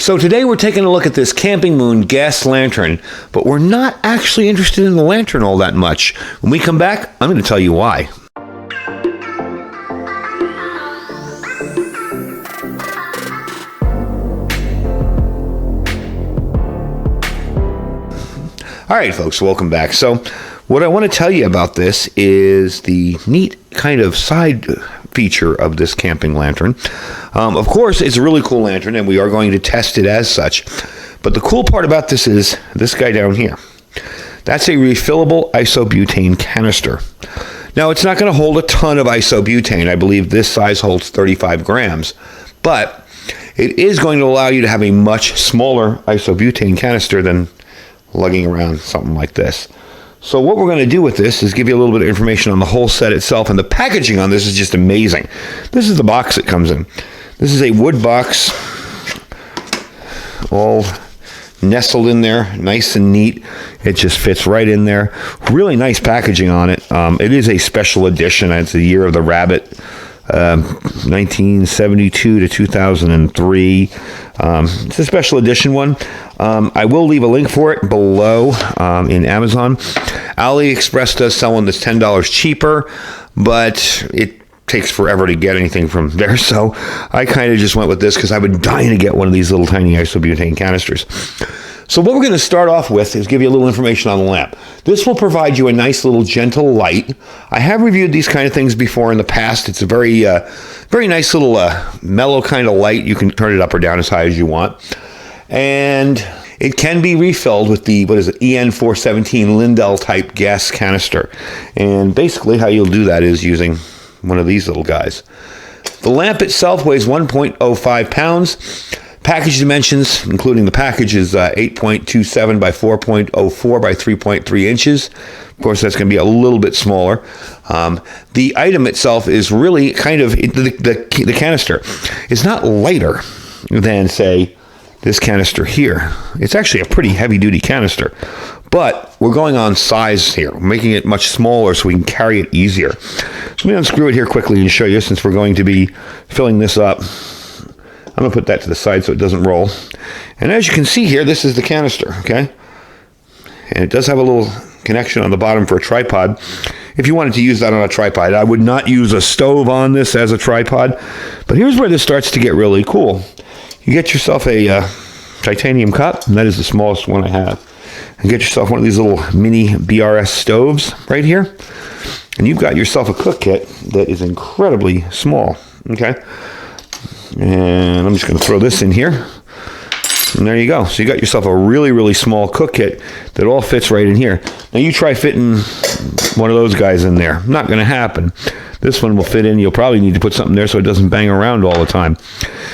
So today we're taking a look at this CAMPINGMOON gas lantern, but we're not actually interested in the lantern all that much. When we come back, I'm going to tell you why. All right, folks, welcome back. So what I want to tell you about this is the neat kind of side feature of this camping lantern. Of course, it's a really cool lantern, and we are going to test it as such. But the cool part about this is this guy down here. That's a refillable isobutane canister. Now, it's not going to hold a ton of isobutane. I believe this size holds 35 grams. But it is going to allow you to have a much smaller isobutane canister than lugging around something like this. So what we're going to do with this is give you a little bit of information on the whole set itself, and the packaging on this is just amazing. This is the box it comes in. This is a wood box, all nestled in there, nice and neat. It just fits right in there. Really nice packaging on it. It is a special edition. It's the year of the rabbit. 1972 to 2003. It's a special edition one. I will leave a link for it below in Amazon. AliExpress does sell one that's $10 cheaper, but it takes forever to get anything from there. So I kind of just went with this because I've been dying to get one of these little tiny isobutane canisters. So what we're going to start off with is give you a little information on the lamp. This will provide you a nice little gentle light. I have reviewed these kind of things before in the past. It's a very nice little mellow kind of light. You can turn it up or down as high as you want. And it can be refilled with the, EN417 Lindell type gas canister. And basically how you'll do that is using one of these little guys. The lamp itself weighs 1.05 pounds. Package dimensions, including the package, is 8.27 by 4.04 by 3.3 inches. Of course, that's going to be a little bit smaller. The item itself is really kind of, the canister is not lighter than, say, this canister here. It's actually a pretty heavy-duty canister. But we're going on size here. We're making it much smaller so we can carry it easier. So let me unscrew it here quickly and show you, since we're going to be filling this up. I'm going to put that to the side so it doesn't roll. And as you can see here, this is the canister, okay? And it does have a little connection on the bottom for a tripod. If you wanted to use that on a tripod, I would not use a stove on this as a tripod. But here's where this starts to get really cool. You get yourself a titanium cup, and that is the smallest one I have. And get yourself one of these little mini BRS stoves right here. And you've got yourself a cook kit that is incredibly small, okay? And I'm just going to throw this in here. And there you go. So you got yourself a really, really small cook kit that all fits right in here. Now you try fitting one of those guys in there. Not going to happen. This one will fit in. You'll probably need to put something there so it doesn't bang around all the time.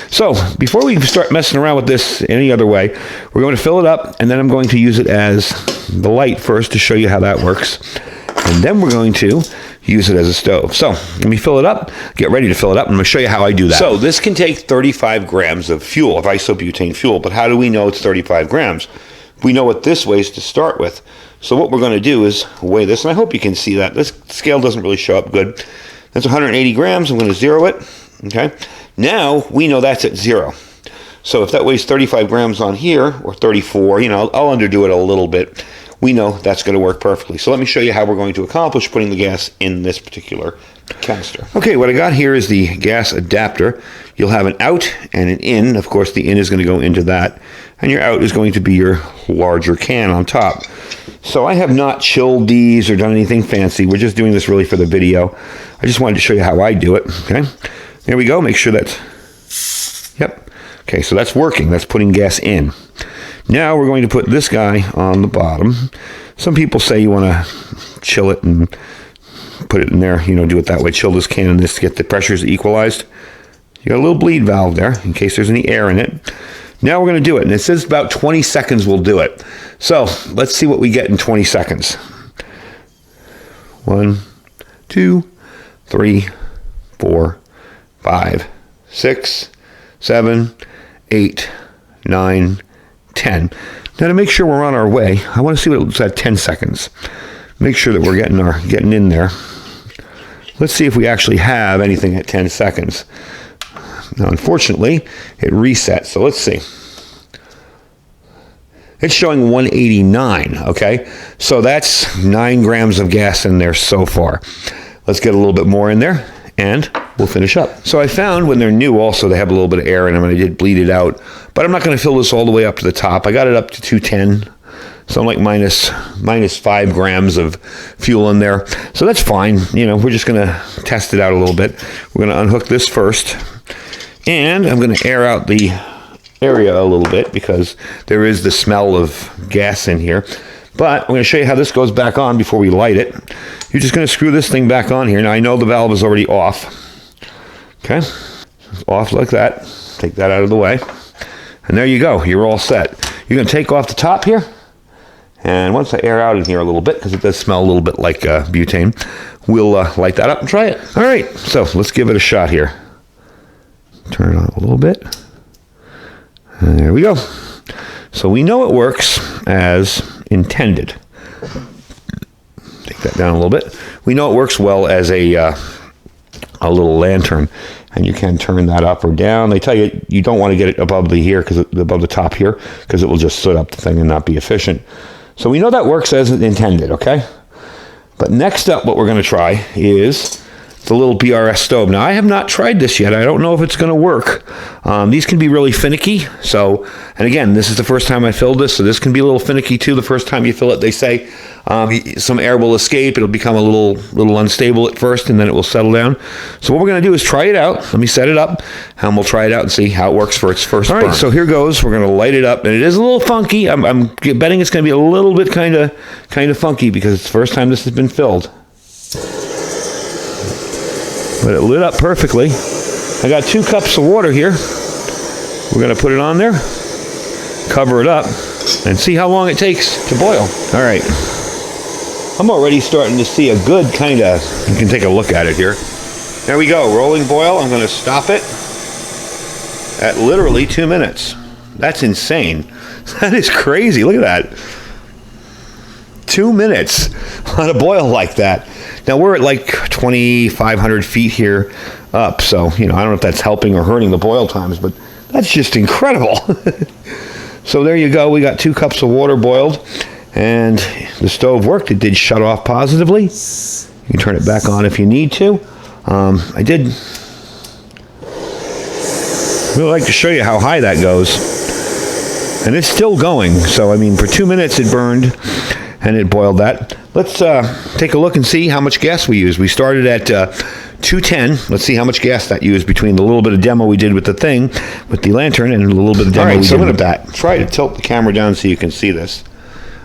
So before we start messing around with this any other way, we're going to fill it up, and then I'm going to use it as the light first to show you how that works. And then we're going to use it as a stove. So let me fill it up, get ready to fill it up, and I'm going to show you how I do that. So this can take 35 grams of fuel, of isobutane fuel, but how do we know it's 35 grams? We know what this weighs to start with. So what we're going to do is weigh this, and I hope you can see that. This scale doesn't really show up good. That's 180 grams. I'm going to zero it. Okay. Now we know that's at 0. So if that weighs 35 grams on here, or 34, I'll underdo it a little bit. We know that's going to work perfectly. So let me show you how we're going to accomplish putting the gas in this particular canister. Okay, what I got here is the gas adapter. You'll have an out and an in. Of course, the in is going to go into that, and your out is going to be your larger can on top. So I have not chilled these or done anything fancy. We're just doing this really for the video. I just wanted to show you how I do it. Okay, there we go. Make sure that's, yep. Okay, so that's working. That's putting gas in. Now we're going to put this guy on the bottom. Some people say you want to chill it and put it in there, do it that way. Chill this can in this to get the pressures equalized. You got a little bleed valve there in case there's any air in it. Now we're going to do it, and it says about 20 seconds will do it. So let's see what we get in 20 seconds. 1, 2, 3, 4, 5, 6, 7, 8, 9, 10. Now to make sure we're on our way, I want to see what it looks at 10 seconds. Make sure that we're getting in there. Let's see if we actually have anything at 10 seconds. Now, unfortunately, it resets, so let's see. It's showing 189, okay? So that's 9 grams of gas in there so far. Let's get a little bit more in there, and we'll finish up. So I found when they're new also, they have a little bit of air in them, and I did bleed it out. But I'm not going to fill this all the way up to the top. I got it up to 210. So I'm like minus 5 grams of fuel in there. So that's fine. You know, we're just going to test it out a little bit. We're going to unhook this first. And I'm going to air out the area a little bit because there is the smell of gas in here. But I'm going to show you how this goes back on before we light it. You're just going to screw this thing back on here. Now I know the valve is already off. Okay. It's off like that. Take that out of the way. And there you go. You're all set. You're going to take off the top here. And once I air out in here a little bit, because it does smell a little bit like butane, we'll light that up and try it. All right, so let's give it a shot here. Turn it on a little bit. And there we go. So we know it works as intended. Take that down a little bit. We know it works well as a little lantern. And you can turn that up or down. They tell you you don't want to get it above the top here, because it will just soot up the thing and not be efficient. So we know that works as intended, okay? But next up, what we're going to try is the little BRS stove. Now, I have not tried this yet. I don't know if it's going to work. These can be really finicky. So, and again, this is the first time I filled this, so this can be a little finicky too. The first time you fill it, they say some air will escape. It'll become a little unstable at first, and then it will settle down. So what we're going to do is try it out. Let me set it up, and we'll try it out and see how it works for its first burn. All right, so here goes. We're going to light it up, and it is a little funky. I'm betting it's going to be a little bit kind of funky because it's the first time this has been filled. But it lit up perfectly. I got 2 cups of water here. We're going to put it on there, cover it up, and see how long it takes to boil. All right. I'm already starting to see a good kind of, you can take a look at it here. There we go, rolling boil. I'm going to stop it at literally 2 minutes. That's insane. That is crazy. Look at that. 2 minutes on a boil like that. Now we're at like 2,500 feet here up, so I don't know if that's helping or hurting the boil times, but that's just incredible. So there you go. We got 2 cups of water boiled, and the stove worked. It did shut off positively. You can turn it back on if you need to. I did really like to show you how high that goes, and it's still going. So I mean, for 2 minutes it burned. And it boiled that. Let's take a look and see how much gas we used. We started at 210. Let's see how much gas that used between the little bit of demo we did with the thing, with the lantern, and a little bit of demo we did with that. Try to tilt the camera down so you can see this.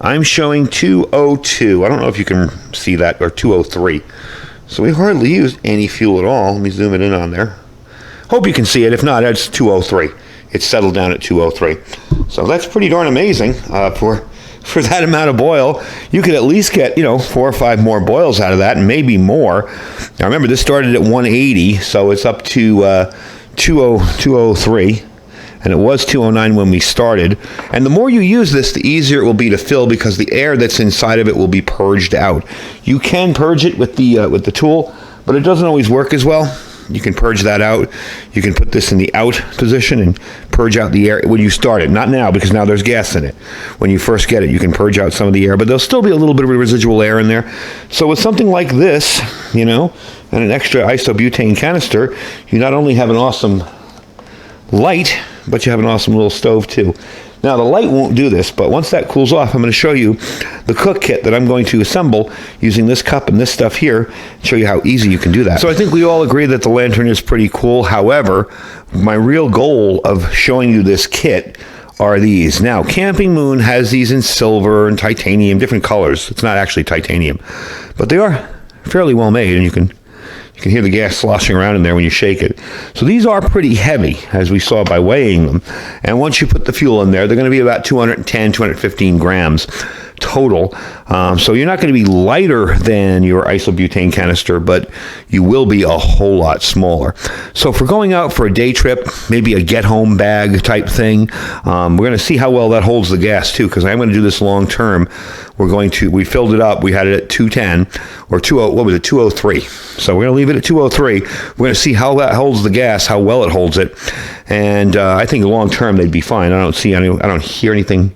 I'm showing 202. I don't know if you can see that, or 203. So we hardly used any fuel at all. Let me zoom it in on there. Hope you can see it. If not, it's 203. It's settled down at 203. So that's pretty darn amazing for that amount of boil. You could at least get 4 or 5 more boils out of that, and maybe more. Now remember, this started at 180, so it's up to 203, and it was 209 when we started. And the more you use this, the easier it will be to fill, because the air that's inside of it will be purged out. You can purge it with the tool, but it doesn't always work as well. You can purge that out. You can put this in the out position and purge out the air when you start it. Not now, because now there's gas in it. When you first get it, you can purge out some of the air, but there'll still be a little bit of residual air in there. So with something like this, and an extra isobutane canister, you not only have an awesome light, but you have an awesome little stove too. Now the light won't do this, but once that cools off, I'm going to show you the cook kit that I'm going to assemble using this cup and this stuff here, and show you how easy you can do that. So I think we all agree that the lantern is pretty cool. However, my real goal of showing you this kit are these. Now, Camping Moon has these in silver and titanium, different colors. It's not actually titanium, but they are fairly well made, and you can hear the gas sloshing around in there when you shake it. So these are pretty heavy, as we saw by weighing them. And once you put the fuel in there, they're going to be about 210, 215 grams total. So you're not going to be lighter than your isobutane canister, but you will be a whole lot smaller. So if we're going out for a day trip, maybe a get-home bag type thing, we're going to see how well that holds the gas too, because I'm going to do this long term. We filled it up. We had it at 210 or 203. So we're going to leave it at 203. We're going to see how that holds the gas, how well it holds it. And I think long term they'd be fine. I don't hear anything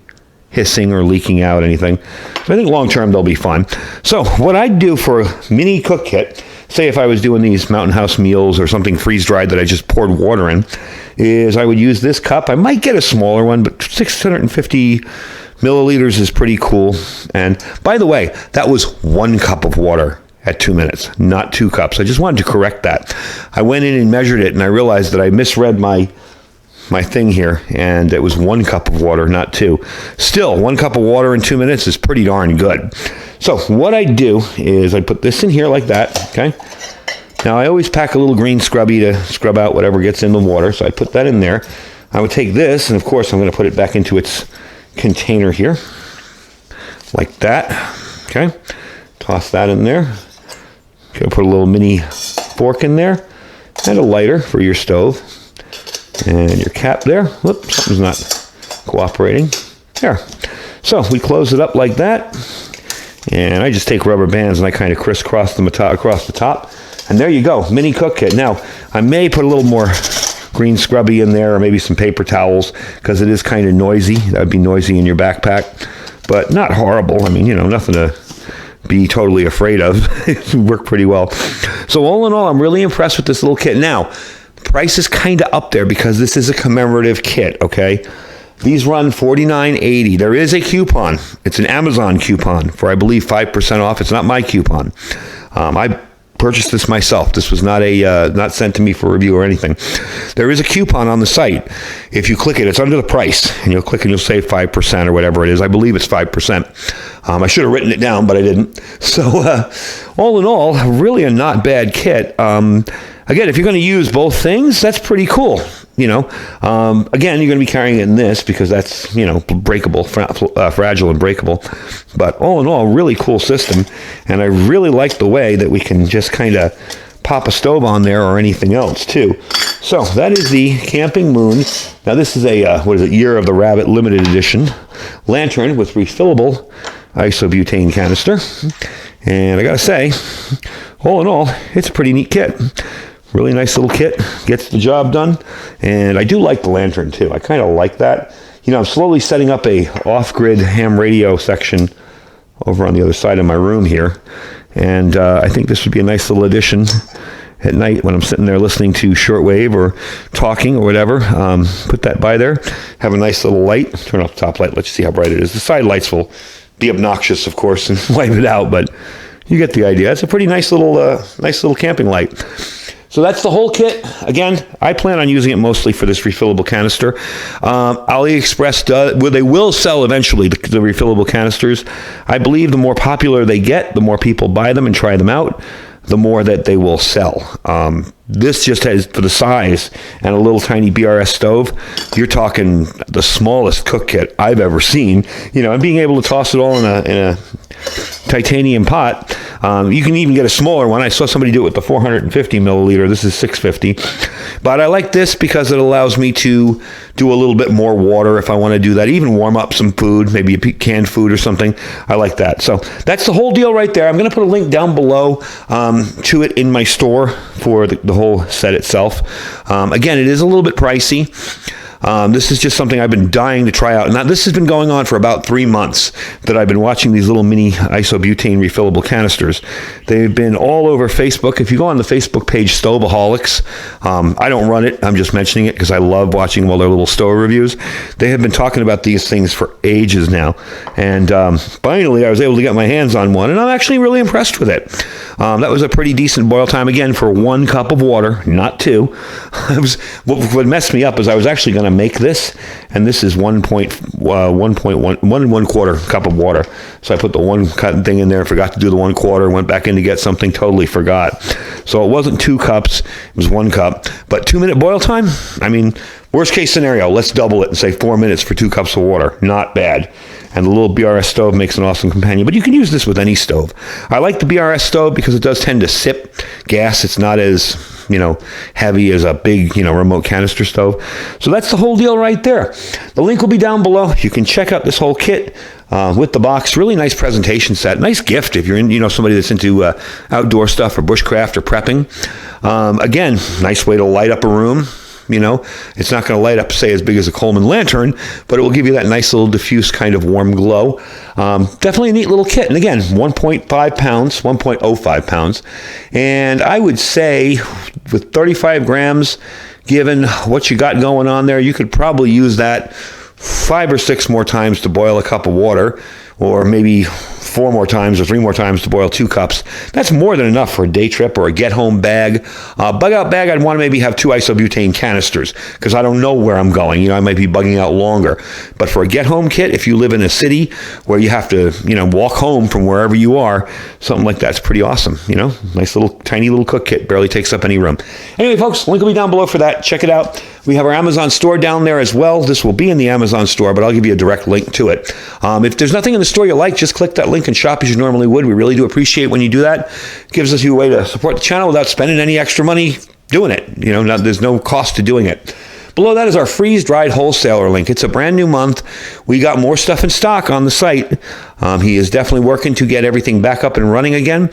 hissing or leaking out anything. So I think long term they'll be fine. So what I'd do for a mini cook kit, say if I was doing these Mountain House meals or something freeze-dried that I just poured water in, is I would use this cup. I might get a smaller one, but 650 milliliters is pretty cool. And by the way, that was 1 cup of water at 2 minutes, not 2 cups. I just wanted to correct that. I went in and measured it, and I realized that I misread my thing here, and it was 1 cup of water, not 2. Still, 1 cup of water in 2 minutes is pretty darn good. So what I do is I put this in here like that, okay? Now, I always pack a little green scrubby to scrub out whatever gets in the water, so I put that in there. I would take this, and of course, I'm going to put it back into its container here, like that, okay? Toss that in there. Okay, put a little mini fork in there, and a lighter for your stove. And your cap there. Whoops, something's not cooperating. There. So we close it up like that. And I just take rubber bands and I kind of crisscross them across the top. And there you go, mini cook kit. Now, I may put a little more green scrubby in there or maybe some paper towels because it is kind of noisy. That would be noisy in your backpack. But not horrible. I mean, you know, nothing to be totally afraid of. It worked pretty well. So all in all, I'm really impressed with this little kit. Now, price is kind of up there because this is a commemorative kit, okay? These run $49.80. There is a coupon. It's an Amazon coupon for, I believe, 5% off. It's not my coupon. I purchased this myself. This was not sent to me for review or anything. There is a coupon on the site. If you click it, it's under the price, and you'll click and you'll save 5% or whatever it is. I believe it's 5%. I should have written it down, but I didn't. So all in all, really a not bad kit. Again, if you're going to use both things, that's pretty cool. You know, again, you're going to be carrying it in this because that's, you know, breakable, fragile and breakable. But all in all, really cool system. And I really like the way that we can just kind of pop a stove on there or anything else too. So that is the Camping Moon. Now this is a, Year of the Rabbit limited edition lantern with refillable isobutane canister. And I got to say, all in all, it's a pretty neat kit. Really nice little kit, gets the job done, and I do like the lantern too. I kind of like that. You know, I'm slowly setting up a off-grid ham radio section over on the other side of my room here, and I think this would be a nice little addition at night when I'm sitting there listening to shortwave or talking or whatever. Put that by there, have a nice little light. Turn off the top light, let you see how bright it is. The side lights will be obnoxious, of course, and wipe it out, but you get the idea. It's a pretty nice little camping light. So that's the whole kit. Again, I plan on using it mostly for this refillable canister. AliExpress they will sell eventually the refillable canisters. I believe the more popular they get, the more people buy them and try them out, the more that they will sell. This just has, for the size and a little tiny BRS stove, you're talking the smallest cook kit I've ever seen. You know, and being able to toss it all in a titanium pot. You can even get a smaller one. I saw somebody do it with the 450 milliliter. This is 650. But I like this because it allows me to do a little bit more water if I want to do that. Even warm up some food, maybe a canned food or something. I like that. So that's the whole deal right there. I'm going to put a link down below to it in my store for the whole set itself. Again, it is a little bit pricey. This is just something I've been dying to try out. Now, this has been going on for about 3 months that I've been watching these little mini isobutane refillable canisters. They've been all over Facebook. If you go on the Facebook page, Stoveaholics, I don't run it. I'm just mentioning it because I love watching all their little stove reviews. They have been talking about these things for ages now. And finally, I was able to get my hands on one, and I'm actually really impressed with it. That was a pretty decent boil time, again, for 1 cup of water, not 2. What messed me up is I was actually going to make this, and this is 1.1 cup of water. So I put the 1 cut thing in there, forgot to do the 1/4, went back in to get something, totally forgot. So it wasn't 2 cups, it was 1 cup. But 2-minute boil time, I mean, worst case scenario, let's double it and say 4 minutes for 2 cups of water. Not bad. And the little BRS stove makes an awesome companion. But you can use this with any stove. I like the BRS stove because it does tend to sip gas. It's not as, heavy as a big, remote canister stove. So that's the whole deal right there. The link will be down below. You can check out this whole kit with the box. Really nice presentation set. Nice gift if you're somebody that's into outdoor stuff or bushcraft or prepping. Again, nice way to light up a room. You know, it's not going to light up, say, as big as a Coleman lantern, but it will give you that nice little diffuse kind of warm glow. Definitely a neat little kit. And again, 1.5 pounds, 1.05 pounds. And I would say with 35 grams, given what you got going on there, you could probably use that 5 or 6 more times to boil a cup of water, or maybe 4 more times or 3 more times to boil 2 cups. That's more than enough for a day trip or a get-home bag. Bug out bag, I'd want to maybe have 2 isobutane canisters because I don't know where I'm going. You know, I might be bugging out longer. But for a get-home kit, if you live in a city where you have to, you know, walk home from wherever you are, something like that's pretty awesome. You know, nice little, tiny little cook kit, barely takes up any room. Anyway, folks, link will be down below for that. Check it out. We have our Amazon store down there as well. This will be in the Amazon store, but I'll give you a direct link to it. If there's nothing in the store you like, just click that link and shop as you normally would. We really do appreciate when you do that. It gives us a way to support the channel without spending any extra money doing it. You know, there's no cost to doing it. Below that is our freeze-dried wholesaler link. It's a brand new month. We got more stuff in stock on the site. He is definitely working to get everything back up and running again.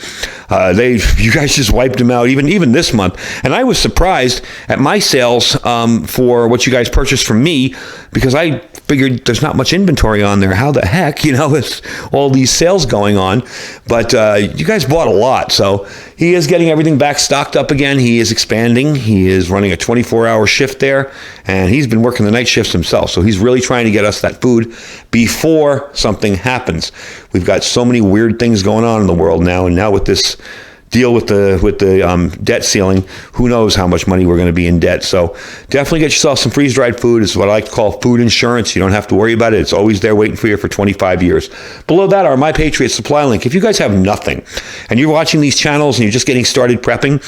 You guys just wiped him out even this month. And I was surprised at my sales for what you guys purchased from me, because I figured there's not much inventory on there. How the heck, you know, with all these sales going on. But you guys bought a lot. So he is getting everything back stocked up again. He is expanding. He is running a 24-hour shift there. And he's been working the night shifts himself. So he's really trying to get us that food before something happens. We've got so many weird things going on in the world now. And now with this deal with the debt ceiling, who knows how much money we're going to be in debt. So definitely get yourself some freeze-dried food. It's what I like to call food insurance. You don't have to worry about it. It's always there waiting for you for 25 years. Below that, our My Patriot Supply link. If you guys have nothing and you're watching these channels and you're just getting started prepping,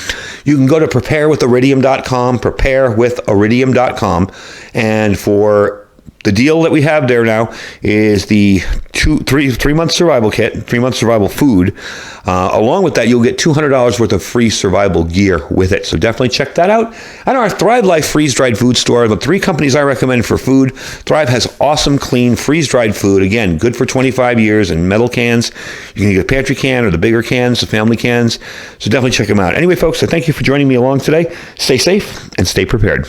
you can go to preparewithiridium.com, preparewithiridium.com, and for the deal that we have there now is the 3-month survival kit, 3-month survival food. Along with that, you'll get $200 worth of free survival gear with it. So definitely check that out. And our Thrive Life freeze-dried food store, the 3 companies I recommend for food. Thrive has awesome, clean, freeze-dried food. Again, good for 25 years in metal cans. You can get a pantry can or the bigger cans, the family cans. So definitely check them out. Anyway, folks, I thank you for joining me along today. Stay safe and stay prepared.